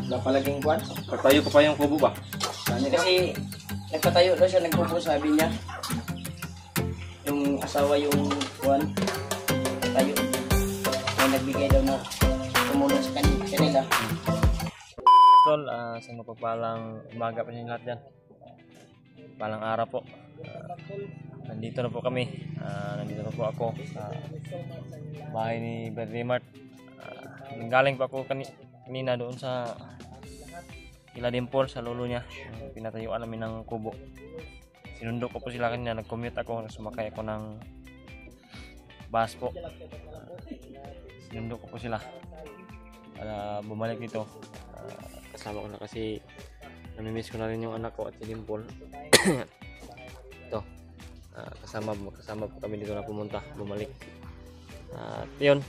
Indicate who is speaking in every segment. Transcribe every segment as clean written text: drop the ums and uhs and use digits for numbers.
Speaker 1: napalaging kwan.
Speaker 2: Patayo ko pa yung kubo ba?
Speaker 1: Kasi nagpatayo daw siya, nagkubo, sabi niya. Yung asawa yung kwan, tayo. May nagbigay daw na tumulong sa kanila.
Speaker 2: Tol, sa mapapalang umaga pa niyo lahat dyan. Palang araw po. Nandito na po kami. Nandito na po ako sa bahay ni Brad Raymart. Galing pa ako kanina doon sa Ila Dimple sa lolo niya. Pinatayuan namin ng kubo. Sinundo ko po sila kanina. Nag-commute ako. Sumakay ako ng bus po. Sinundo ko po sila para bumalik dito. Kasama ko na kasi namimiss ko na rin yung anak ko at si Dimple. Ito, kasama po kami dito na pumunta, bumalik. At yun,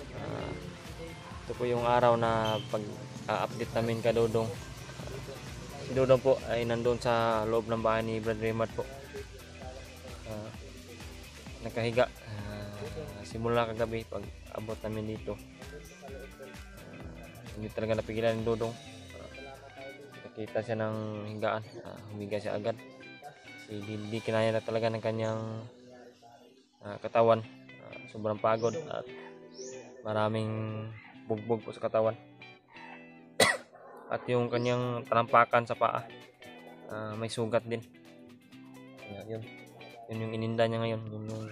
Speaker 2: ito po yung araw na pag-update namin ka Dodong. Si Dodong po ay nandun sa loob ng bahay ni Brad Raymart po. Nakahiga simula kagabi pag abot namin dito. Hindi talaga napigilan ni Dodong. Nakita siya ng higaan, humiga siya agad. Hindi kinaya na talaga ng kanyang katawan. Sobrang pagod at maraming bugbog po sa katawan. At yung kanyang talampakan sa paa, may sugat din. Yun yung ininda niya ngayon, yun yung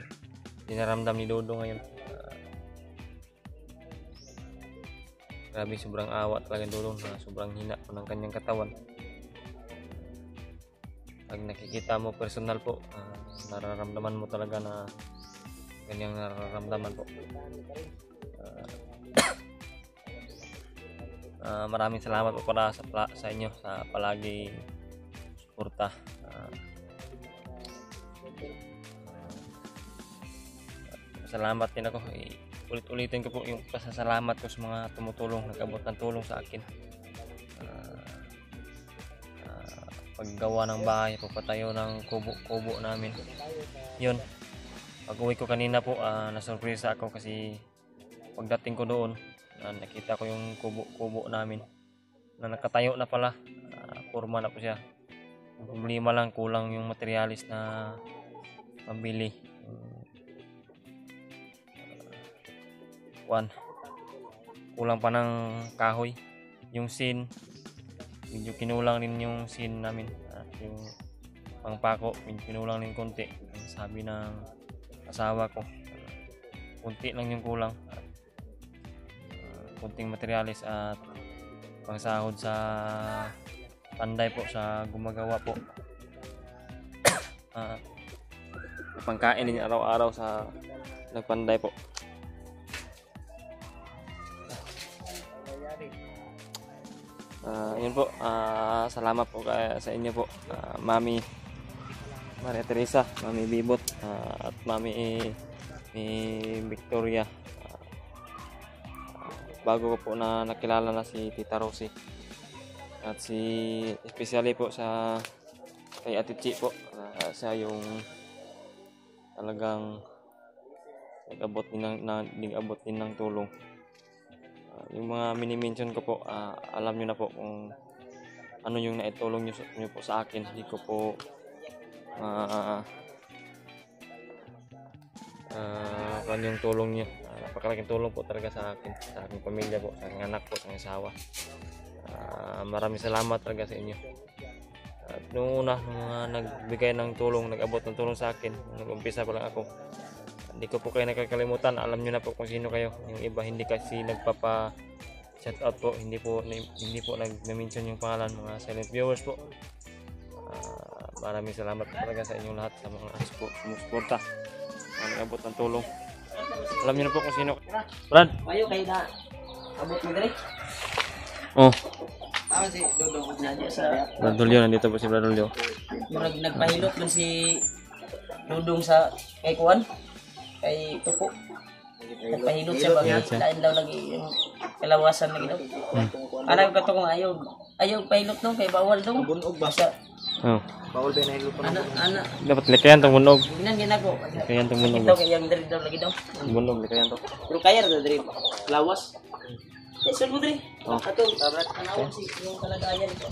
Speaker 2: dinaramdam ni Dodo ngayon. Grabe, sobrang awa talaga Dodo, sobrang hina po ng kanyang katawan. Pag nakikita mo personal po, nararamdaman mo talaga na ganyang nararamdaman po. Maraming salamat po para sa inyo sa palagi suporta. Salamat din ako. Ulit-ulitin ko po yung pasasalamat ko sa mga tumutulong, nag-abot ng tulong sa akin. Paggawa ng bahay, pagpatayo ng kubo namin. Yun. Pag-uwi ko kanina po, nasurpresa ako kasi pagdating ko doon, nakita ko yung kubo namin na nakatayo na pala. Forma na po siya. Ang problema lang, kulang yung materialis na pambili. Kulang pa ng kahoy. Yung sin, medyo kinulang din yung sin namin. Yung pangpako, medyo kinulang din konti. Sabi ng asawa ko, konti lang yung kulang. Kunting materialis at pangsahod sa panday po, sa gumagawa po. Pangkain din araw-araw sa nagpanday po. Yun po, salamat po sa inyo po, Mami Maria Teresa, Mami Bibot, at Mami Victoria. Bago ko po na nakilala na si Tita Rosie at especially po kay Ate Chi po, siya yung talagang nag-abot din ng tulong. Yung mga mini-mention ko po, alam nyo na po kung ano yung naitulong nyo po sa akin. Hindi ko po kung yung tulong nyo. Napakalaking tulong po talaga sa akin, sa aking pamilya po, sa aking anak po, sa aking asawa. Maraming salamat talaga sa inyo. At nung una, mga nagbigay ng tulong, nag-abot ng tulong sa akin, nag-umpisa pa lang ako, hindi ko po kayo nakakalimutan. Alam nyo na po kung sino kayo. Yung iba hindi kasi nagpapa-shoutout po, hindi po nag-mention yung pangalan, mga silent viewers po. Maraming salamat talaga sa inyong lahat, sa mga sumusuporta, nag-abot ng tulong. Alam niyo na po kung sino. Brad,
Speaker 1: Mayo kayo na abot mo dire.
Speaker 2: oh,
Speaker 1: Si Dodong nandiyan sa
Speaker 2: Brad Julio, nandito po si Brad Julio.
Speaker 1: nagpahilot man si Dodong sa kay Kuan, kay Tuko. Nagpahilot siya ba? Lain daw lagi yung kalawasan lagi daw. Alam ko to kung ayaw pahilot no, kay bawal daw. Bunog ba siya?
Speaker 2: Oh.
Speaker 1: Bawal ba nahilot pa na? Ana.
Speaker 2: Dapat likayan tong bunog.
Speaker 1: Ginan ginako.
Speaker 2: Likayan tong bunog.
Speaker 1: Ito kay yang diri daw lagi daw.
Speaker 2: Bunog likayan to.
Speaker 1: Pero kaya ra diri lawas. Isul mo dre.
Speaker 2: Oh.
Speaker 1: Ato, tanawag si yung kalagayan ito.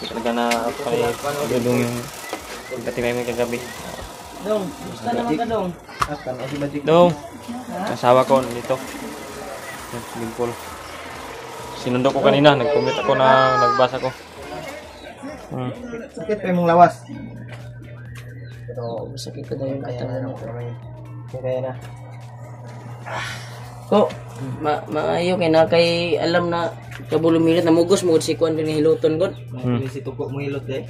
Speaker 2: Talaga na dudong yung katimay mo kagabi.
Speaker 1: Dong, gusto naman ka dong.
Speaker 2: Dong, kasawa ko dito. Swimming pool. Sinundo ko kanina, nag-comment ako na nagbasa ko.
Speaker 3: Sakit pa yung lawas.
Speaker 1: Pero masakit ko daw yung katawan mo.
Speaker 3: Kaya na.
Speaker 1: Ko, maayo kay na kay alam na kabulong minute namugos mo si kuan nga hiluton god.
Speaker 3: Hindi si tuko mo hilot eh.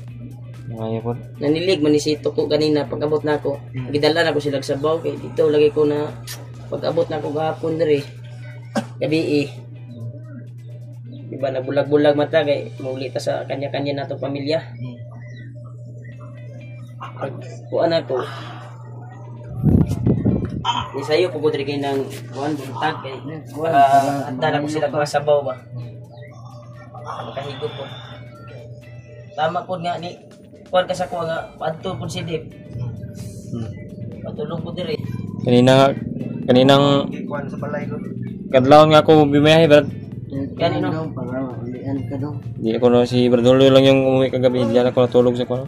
Speaker 2: Ngayon po.
Speaker 1: Nanilig man ni si tuko kanina pag-abot nako. Gidala na ko sila sa sabaw kay dito lagi ko na pag-abot nako gahapon diri. Gabi Diba nabulag-bulag mata kay muli ta sa kanya-kanya nato pamilya. Pag kuan ako. Ni sayo pugod rin kayo ng kuan buntag kay handa ko sila mga sabaw ba. Makahigop po. Tama po nga ni kuan ka sa kuha nga padto po si Dip. Patulong po diri.
Speaker 2: Kaninang
Speaker 3: Kuan sa balay ko.
Speaker 2: kadlawon nga ako bimahe brad.
Speaker 1: Kanino?
Speaker 2: Di ako na si Bradolo lang yung umuwi kagabi, hindi ako natulog sa kuno.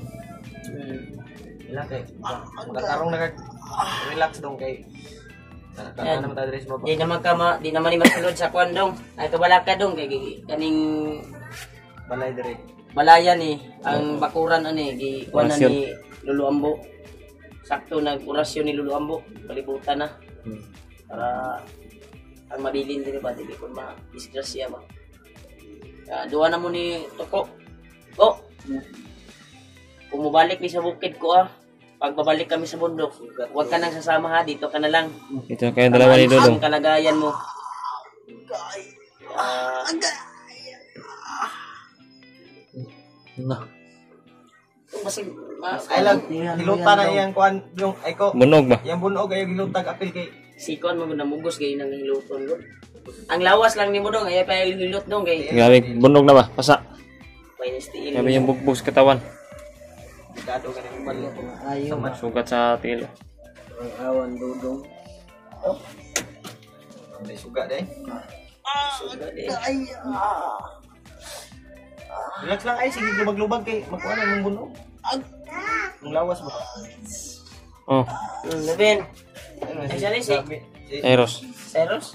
Speaker 3: Ilang kay. Magkakarong relax dong kay. Nakakana naman tayo sa baba.
Speaker 1: Di naman ni masulod sa kuan dong. Ay kabalaka dong kay kaning
Speaker 3: Balay dire.
Speaker 1: balayan ni ang bakuran ani gi kuan na ni Lulu Ambo. Sakto nag-orasyon ni Lulu Ambo, palibutan na. Para ang mabilin din ba dili kun ma-disgrasya ba. Duwa na mo ni Toko. Go. Pumubalik ni sa bukid ko Pagbabalik kami sa bundok, huwag ka nang sasama ha, dito ka na lang.
Speaker 2: Ito kayo dalawa ni Dodong.
Speaker 1: Ang kalagayan mo. Masig,
Speaker 3: Ay lang, hilutan na yung kuan, yung ko.
Speaker 2: Bunog ba?
Speaker 3: Yung bunog ay hilutag apil kay.
Speaker 1: sikon mo na mugos kay nang hiluton ko. Ang lawas lang ni mo dong, ay pa hilot dong kay.
Speaker 2: Grabe, bunog na ba? Pasa.
Speaker 1: Minus tiil.
Speaker 2: Grabe yung bugbog sa katawan.
Speaker 3: Dado ka ng balo.
Speaker 1: Ayaw.
Speaker 2: Sugat sa tilo.
Speaker 1: Ang awan dudong. Oh,
Speaker 3: May suga dai.
Speaker 1: sugat eh.
Speaker 3: Relax lang ay sige lubag-lubag kay makuha na yung bunog. Ang lawas mo.
Speaker 2: Oh,
Speaker 1: Leben. Ay, sorry, si
Speaker 2: Eros.
Speaker 1: Cyrus?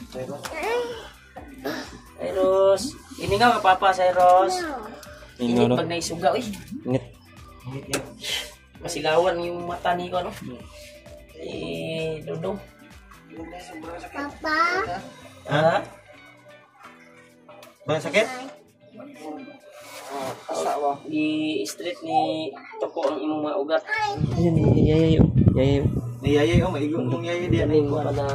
Speaker 1: Cyrus. Ini nga mapapa, Cyrus.
Speaker 2: Inyo
Speaker 1: Ini
Speaker 2: no?
Speaker 1: pag naisuga, uy.
Speaker 2: Init.
Speaker 1: Masilawan yung mata ni ko, no? Dudong.
Speaker 4: Papa,
Speaker 1: Ha?
Speaker 3: Ba sakit?
Speaker 1: Asawa. Di street ni Toko ang imong mga ugat.
Speaker 2: Ayun, yayayo. Yayayo.
Speaker 3: Niyayay oh maigo mong yayay diyan.
Speaker 1: Yan yung mga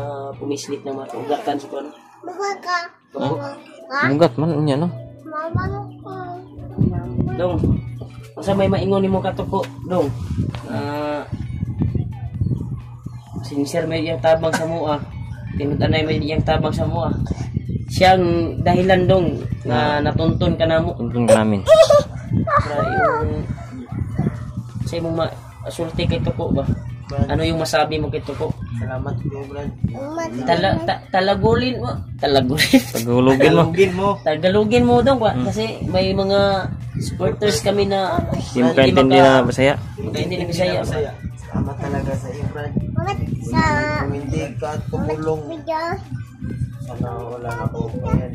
Speaker 1: pumislit ng mga ugatan sa kono.
Speaker 4: buka ka.
Speaker 2: Mugat man niya no?
Speaker 4: Mama ko.
Speaker 1: Dong. Asa may maingon nimo ka Toko, dong. Sincere may yang tabang sa mua. Tinutanay may yang tabang sa mua. Siyang dahilan dong na natuntun ka namo.
Speaker 2: Tuntun ka namin.
Speaker 1: Para yung sa imong masulti kay Toko ba? Ano yung masabi mo kay Toko?
Speaker 3: Salamat ko brad.
Speaker 1: Talagulin mo. Talagulin.
Speaker 2: Paghulugin mo.
Speaker 3: Lugin mo.
Speaker 1: Tagalogin mo daw kasi may mga supporters kami na
Speaker 2: Hindi mo kaintindi na Bisaya.
Speaker 1: hindi na Bisaya.
Speaker 3: Salamat talaga sa iyo brad.
Speaker 4: Mamat sa
Speaker 3: Kung hindi ka tumulong,
Speaker 4: video.
Speaker 3: sana wala na ako ngayon.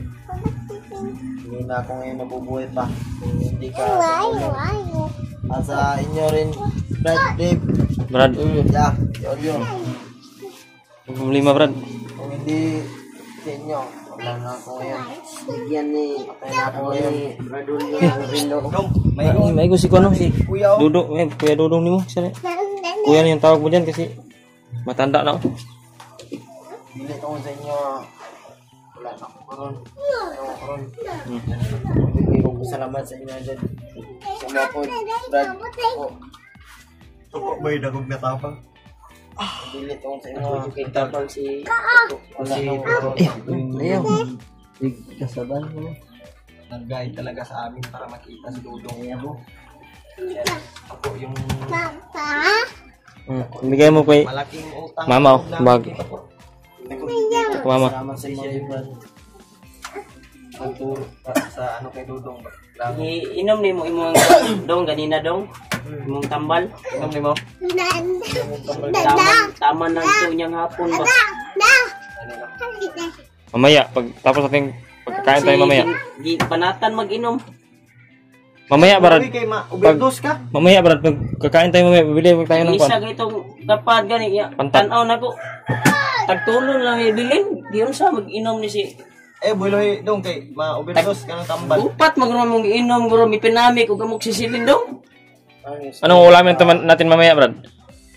Speaker 3: Hindi na ako ngayon nabubuhay pa. Kung hindi ka tumulong.
Speaker 4: Ayo.
Speaker 3: At sa inyo rin, Brad, Dave,
Speaker 2: Brad.
Speaker 3: yeah, yun.
Speaker 2: Problema Brad.
Speaker 3: Kung hindi sa inyo, wala na ako ngayon.
Speaker 1: Yan ni
Speaker 3: Patay na ako ngayon.
Speaker 1: Radulio Rillo.
Speaker 3: Dong, may
Speaker 2: May ko si Kuano si
Speaker 3: kuya oh.
Speaker 2: Dudo, Kuya Dudong nimo. Kuya na yung tawag mo diyan kasi matanda na ako.
Speaker 3: Bili ko sa inyo. Wala na ako karon. Bigay ko salamat sa inyo dyan. Sa mga po, Brad. Tuko ba yung dagog na tapang? Bili ko sa inyo.
Speaker 1: Kay tabang si
Speaker 3: Kasi
Speaker 1: Ayaw.
Speaker 3: kasaban mo. Nag-guide talaga sa amin para makita si Dudong niya mo. Ako yung
Speaker 4: Papa.
Speaker 2: Bigay mo kay
Speaker 3: Malaking utang.
Speaker 2: mama oh, bag. Mama.
Speaker 3: Salamat sa inyo, Brad. Pagturo sa ano kay Dudong. Grabe.
Speaker 1: Inom ni mo imong dong ganina dong. Imong tambal.
Speaker 3: Inom ni mo?
Speaker 1: Tama lang ito niyang hapon ba.
Speaker 2: Mamaya pag tapos ating pagkakain tayo mamaya.
Speaker 1: Panatan mag-inom.
Speaker 2: Mamaya Brad.
Speaker 3: Uy, kay overdose ka?
Speaker 2: Mamaya Brad pag kakain tayo mamaya bibili tayo ng
Speaker 1: Isa
Speaker 2: kwan.
Speaker 1: itong dapat gani ya.
Speaker 2: Pantat.
Speaker 1: Tanaw na ko. Tagtulon lang ibilin. Diyon sa mag-inom ni si
Speaker 3: Buloy dong kay ma-overdose ka ng tambal.
Speaker 1: Upat magro mong inom guro mi pinamik ug amok sisilin dong.
Speaker 2: Anong ulamin natin mamaya Brad?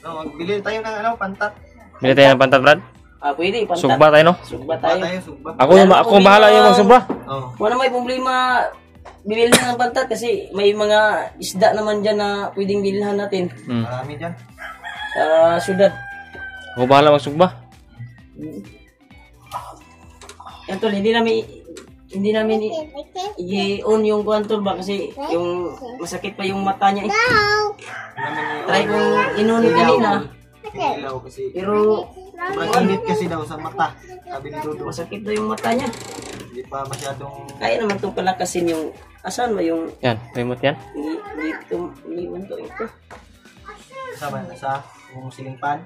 Speaker 3: No, magbili tayo ng ano, pantat.
Speaker 2: Bili tayo ng pantat Brad?
Speaker 1: Pwede pantat.
Speaker 2: Sugba tayo no?
Speaker 1: Sugba
Speaker 3: Tayo,
Speaker 1: tayo.
Speaker 3: sugba.
Speaker 2: Ako bahala yung magsubra.
Speaker 3: Oh.
Speaker 1: Wala may problema bibili ng pantat kasi may mga isda naman dyan na pwedeng bilhan natin
Speaker 3: Marami diyan.
Speaker 1: sa syudad.
Speaker 2: Ako bahala magsugba.
Speaker 1: Yan tol, hindi namin i-on yung kuwantol ba kasi yung masakit pa yung mata niya eh. Try kong inon kanina
Speaker 3: Ilaw kasi.
Speaker 1: pero
Speaker 3: Sobrang init kasi daw sa mata. Sabi ni Dudong.
Speaker 1: masakit daw yung mata niya.
Speaker 3: Hindi pa masyadong
Speaker 1: Kaya naman itong palakasin yung asan ba yung
Speaker 2: Yan, remote yan.
Speaker 1: iniwan to ito.
Speaker 3: kasama sa yung ceiling fan.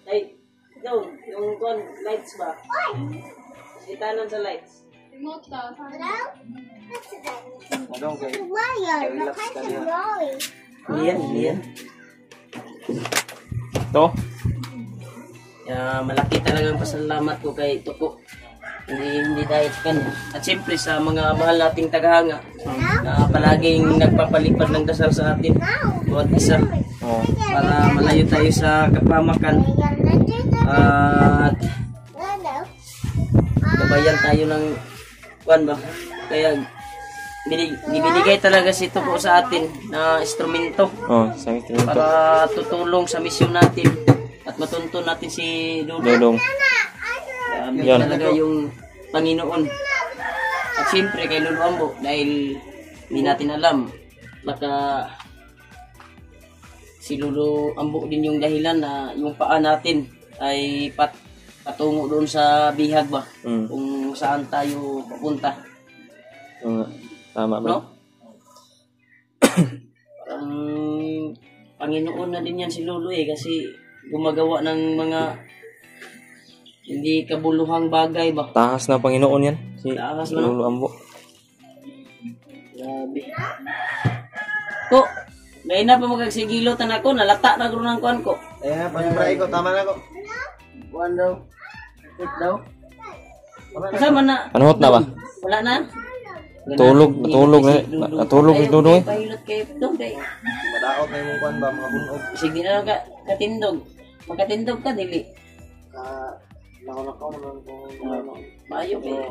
Speaker 1: Ay, yung lights ba? Sitanan sa lights.
Speaker 3: Dudong kay relax ka diyan.
Speaker 1: Liyan.
Speaker 2: To.
Speaker 1: Malaki talagang pasalamat ko kay Tuko. Hindi dahil sa kanya. At siyempre sa mga mahal nating tagahanga na palaging nagpapalipad ng dasal sa atin. Bawat isa.
Speaker 2: Oh.
Speaker 1: Para malayo tayo sa kapamakan. At gabayan tayo ng kwan ba? Kaya binibigay talaga si Tuko sa atin na instrumento
Speaker 2: Oh, sabi ko
Speaker 1: para tutulong sa misyon natin at matuntun natin si Dudong.
Speaker 2: Dodong.
Speaker 1: Yan talaga yung Panginoon. At siyempre kay Lolo Ambo dahil hindi natin alam baka si Lolo Ambo din yung dahilan na yung paa natin ay patungo doon sa bihag ba kung saan tayo papunta.
Speaker 2: Tama ba?
Speaker 1: No? Ang Panginoon na din yan si Lolo kasi gumagawa ng mga hindi kabuluhang bagay ba?
Speaker 2: Tahas na Panginoon yan. Si
Speaker 1: Tahas na.
Speaker 2: Lolo Ambo.
Speaker 1: Grabe. Ko, dahil na pa magagsigilotan ako, nalata na gano'n ang kuhan ko.
Speaker 3: Ayan na, panibray ko. Tama na ko.
Speaker 1: Kuhan daw. Wait daw. Kasama na.
Speaker 2: Panuhot na ba?
Speaker 1: Wala na.
Speaker 2: Natulog ni Dudong eh.
Speaker 1: Pahilot kayo doon kay.
Speaker 3: Madaot na yung kwan ba, mga bunog.
Speaker 1: Sige na ka katindog. Magkatindog ka, dili.
Speaker 3: Nakulakaw naman kung ano.
Speaker 1: Maayo kayo.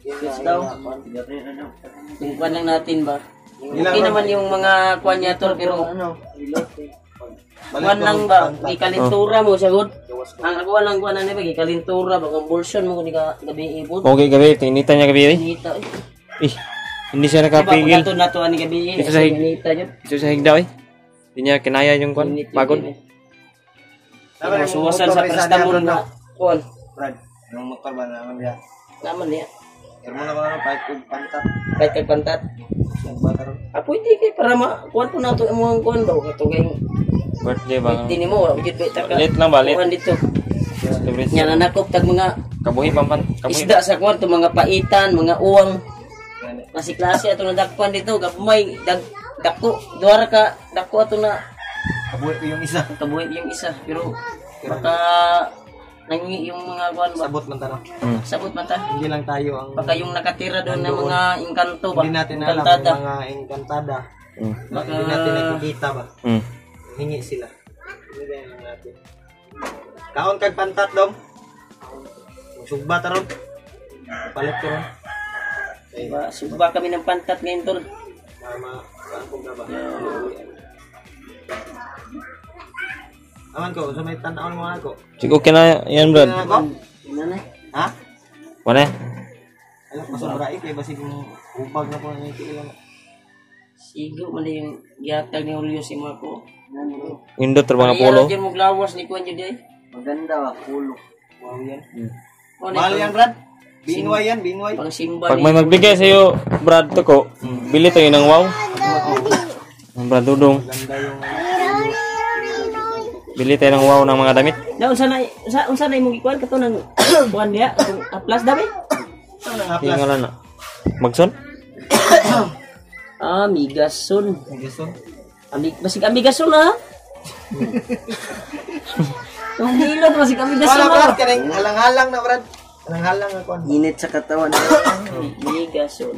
Speaker 1: Yes daw. Yung kuhan lang natin ba? Okay naman yung mga kuhan niya tol, pero kuhan lang ba? Ikalintura mo, sagod. Ang kuhan lang kuhan na ba? Ikalintura ba? Convulsion mo kung gabi ibot.
Speaker 2: Okay, gabi. Tinita niya gabi eh.
Speaker 1: Hinita eh.
Speaker 2: Hindi siya
Speaker 1: Diba,
Speaker 2: nakapigil.
Speaker 1: pagkato na to ani gabi eh.
Speaker 2: Ito sa
Speaker 1: Hinita yun.
Speaker 2: Ito sa higdaw eh. Hindi niya kinaya yung kwan.
Speaker 1: Hinit yun
Speaker 2: Pagod.
Speaker 1: eh. Suwasan sa prestamol na kuhan.
Speaker 3: Brad, yung motor ba naman niya?
Speaker 1: Naman niya.
Speaker 3: Pero mo na ko na, kahit kung pantat.
Speaker 1: Kahit kay pantat.
Speaker 3: Nagbata ron.
Speaker 1: Pwede kay para kuhan po na to ang kuhan daw. Katugay
Speaker 2: Birthday ba?
Speaker 1: hindi mo. Wagit ba itaka.
Speaker 2: Late lang ba? Late.
Speaker 1: Kuhan dito.
Speaker 2: Celebrate.
Speaker 1: Yan nanakop tag mga
Speaker 2: Kabuhi pampan. Kabuhi.
Speaker 1: isda sa kuwan to mga paitan, mga uwang. Klase ato na dakpan dito, gapumay dako, duara ka dako ato na
Speaker 3: Kabuhi ko yung isa.
Speaker 1: kabuhi yung isa, pero baka nangi yung mga kuwan ba?
Speaker 3: Sabot man tanong.
Speaker 1: Sabot man ta.
Speaker 3: Hindi lang tayo ang...
Speaker 1: Baka yung nakatira doon ng mga engkanto ba?
Speaker 3: Hindi natin alam
Speaker 1: Engkantada.
Speaker 3: yung mga engkantada.
Speaker 1: Baka
Speaker 3: Hindi natin nakikita ba?
Speaker 2: Hmm.
Speaker 3: Hingi sila. Hindi lang natin. Kaon kag pantat dong. Sugba taron. Palit ko ron.
Speaker 1: suba kami ng pantat ngayon tol.
Speaker 3: Mama, kampong na ba? Aman ko, so may tanaon mo ako.
Speaker 2: Sige, okay na yan, Brad.
Speaker 3: Ako?
Speaker 1: Ina na.
Speaker 3: Ha?
Speaker 2: Wala.
Speaker 3: Alam, masobra kay basig mo upag na po ng ikilang.
Speaker 1: Sigo man yung gihatag ni Julio si Marco.
Speaker 2: Indot ra mga polo.
Speaker 1: Diyan mo glawas ni Kuan jud ay.
Speaker 3: Maganda ba? Pulo.
Speaker 1: Wow yan.
Speaker 3: Mahal yan, Brad. Binway yan, binway.
Speaker 1: Pang simba
Speaker 2: Pag may magbigay sa iyo, Brad Tuko, bili tayo ng wow. Ang Brad Dudong,
Speaker 3: Ganda yung...
Speaker 2: bili tayo ng wow ng mga damit.
Speaker 1: Na unsa na imong ikuan kato nang kuan dia atong aplas dabi?
Speaker 3: Ano nga,
Speaker 2: Yung ngalan na. Magson?
Speaker 1: Migason.
Speaker 3: gusto?
Speaker 1: Basig amigason ha. Ang hilot basig amigason
Speaker 3: Wala, Brad.
Speaker 1: ha.
Speaker 3: Kanang halang-halang na, Brad. Halang-halang ako.
Speaker 1: Init sa katawan. Migason.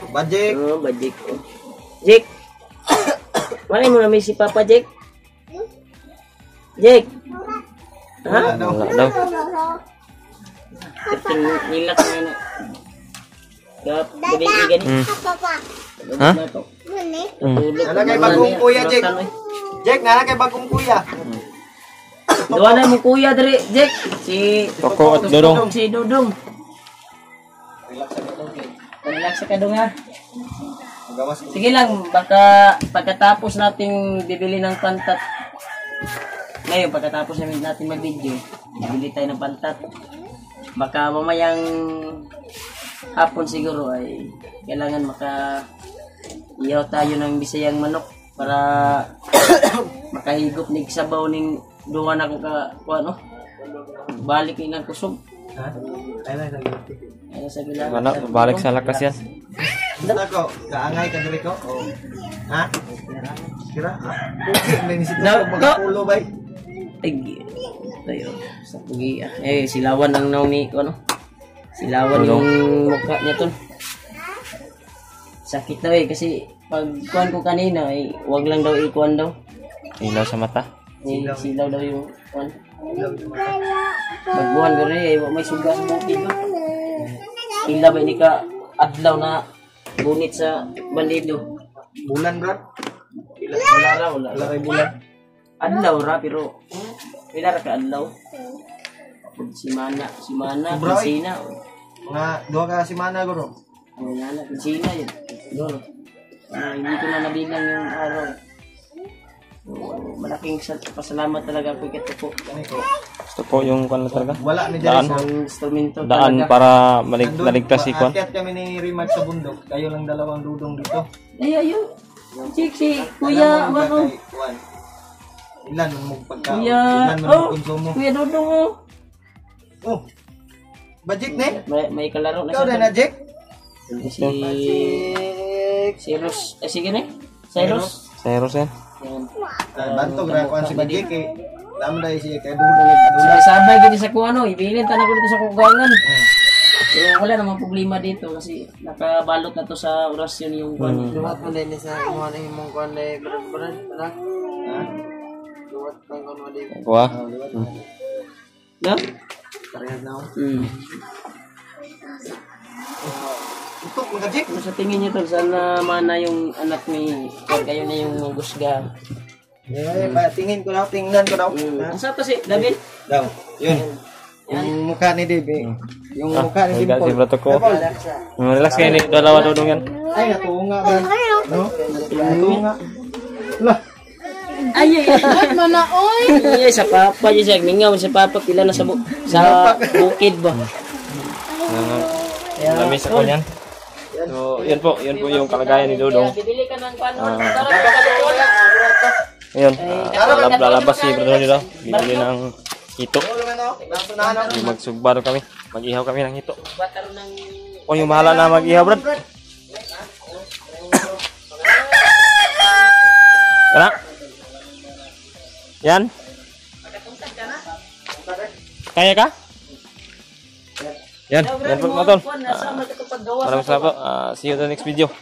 Speaker 3: Budget.
Speaker 1: Oh, ba Jake? Jake. Wala mo na may si Papa Jake. Jake. Ha?
Speaker 2: Wala daw.
Speaker 1: Kapag nilak na na. Gabi gani.
Speaker 4: Papa.
Speaker 2: Ha?
Speaker 4: Mani.
Speaker 3: Nala kay bagong kuya, Jake. Jake, nala kay bagong kuya.
Speaker 1: Duwa na mo kuya diri, Jake. Si
Speaker 2: Toko at Dudong.
Speaker 1: Si Dudong. Relax ka dong ha.
Speaker 3: Magawas.
Speaker 1: Sige lang, baka pagkatapos nating bibili ng pantat. Ngayon, pagkatapos natin mag-video, bibili tayo ng pantat. Baka mamayang hapon siguro ay kailangan ihaw tayo ng bisayang manok para makahigop ni sabaw ning duwa na ko ano? Balik ni nang kusog.
Speaker 3: Ha? Kailan na gilati?
Speaker 1: Ano sa gila?
Speaker 2: Ano, balik sa lakas yan.
Speaker 3: Nako, kaangay ka diri ko. Oh. Ha? Kira? Okay, may nisip na
Speaker 1: No,
Speaker 3: magpulo bay.
Speaker 1: Tig. Tayo sa pugi. Silawan ang naong ni ano? Silawan yung mukha niya ton. Sakit daw kasi pag kuan ko kanina wag lang daw ikuan daw.
Speaker 2: Ilaw sa mata.
Speaker 1: Silaw daw yung kuan. Bagbuhan ko rin may suga sa bukid do. Ila ba ni ka adlaw na gunit sa bandido.
Speaker 3: Bulan, Brad.
Speaker 1: Wala.
Speaker 3: Wala kay bulan.
Speaker 1: Adlaw ra pero pila ra ka adlaw. Simana,
Speaker 3: Bro,
Speaker 1: Pinsina.
Speaker 3: Mga duha ka semana guro.
Speaker 1: Ayan na, Pinsina yun. Siguro. Hindi ko na nabilang yung araw. So, malaking pasalamat talaga ako kay Tupo.
Speaker 3: Kani ko.
Speaker 2: Gusto po yung kwan na talaga.
Speaker 3: Wala ni diri
Speaker 2: Daan.
Speaker 3: sa
Speaker 1: Ang instrumento
Speaker 2: Daan
Speaker 1: talaga.
Speaker 2: para maligtas si kwan.
Speaker 3: Akyat kami ni Rimag sa bundok. Kayo lang dalawang dudong dito.
Speaker 1: Ayun. Si Kuya,
Speaker 3: Alam mo ba
Speaker 1: ano?
Speaker 3: kay Juan? Ilan mo pagka
Speaker 1: Kuya,
Speaker 3: ilan mo konsumo?
Speaker 1: Kuya Dudong, oh.
Speaker 3: Oh. Budget ne?
Speaker 1: May kalaro na
Speaker 3: Ikaw na
Speaker 1: siya.
Speaker 3: Jack?
Speaker 1: Si Ros, sige na. Cyrus.
Speaker 2: Zeros yan.
Speaker 1: Yan.
Speaker 3: Bantog ra kuan si Budget kay lam dai siya kay
Speaker 1: Sabay gini sa kuha ano, ibilin tanan ko dito sa kugangan. Pero wala namang problema dito kasi nakabalot na to sa orasyon yung kuha.
Speaker 5: Luwat mo din sa mga na himong kuan na berat-berat na. Luwat lang kuan mo din.
Speaker 2: Kuha.
Speaker 1: No?
Speaker 3: Parehas na. Ito mga Jack.
Speaker 1: Ano sa tingin niyo tol, sana mana yung anak ni Juan, kayo na yung gusga.
Speaker 3: Tingin ko daw, tingnan ko daw.
Speaker 1: Asa pa si David?
Speaker 3: Daw. Yun. Yung mukha ni Dave. Yung mukha ni
Speaker 2: Higa si
Speaker 3: Dimple.
Speaker 2: Brato ko. Relax kayo ni dalawa dudong yan.
Speaker 3: Ay, natuunga ba? No? Natuunga. Lah.
Speaker 1: Ay. Mana oy. Ay sa papa di siya mingaw sa papa pila na sa bukid ba.
Speaker 2: Lamis ako yan. So, yun po yung kalagayan ni Dudong.
Speaker 1: Bibili ka ng pano.
Speaker 2: Ayun, lalabas si Brato nila. Bibili ng hito. Magsugba kami. Mag-ihaw kami ng hito.
Speaker 1: Bataro ng
Speaker 2: O yung mahala na mag-ihaw, Brad. Kana? Yan? Kaya ka? Yan po mga tol. Maraming salamat po. See you in the next video.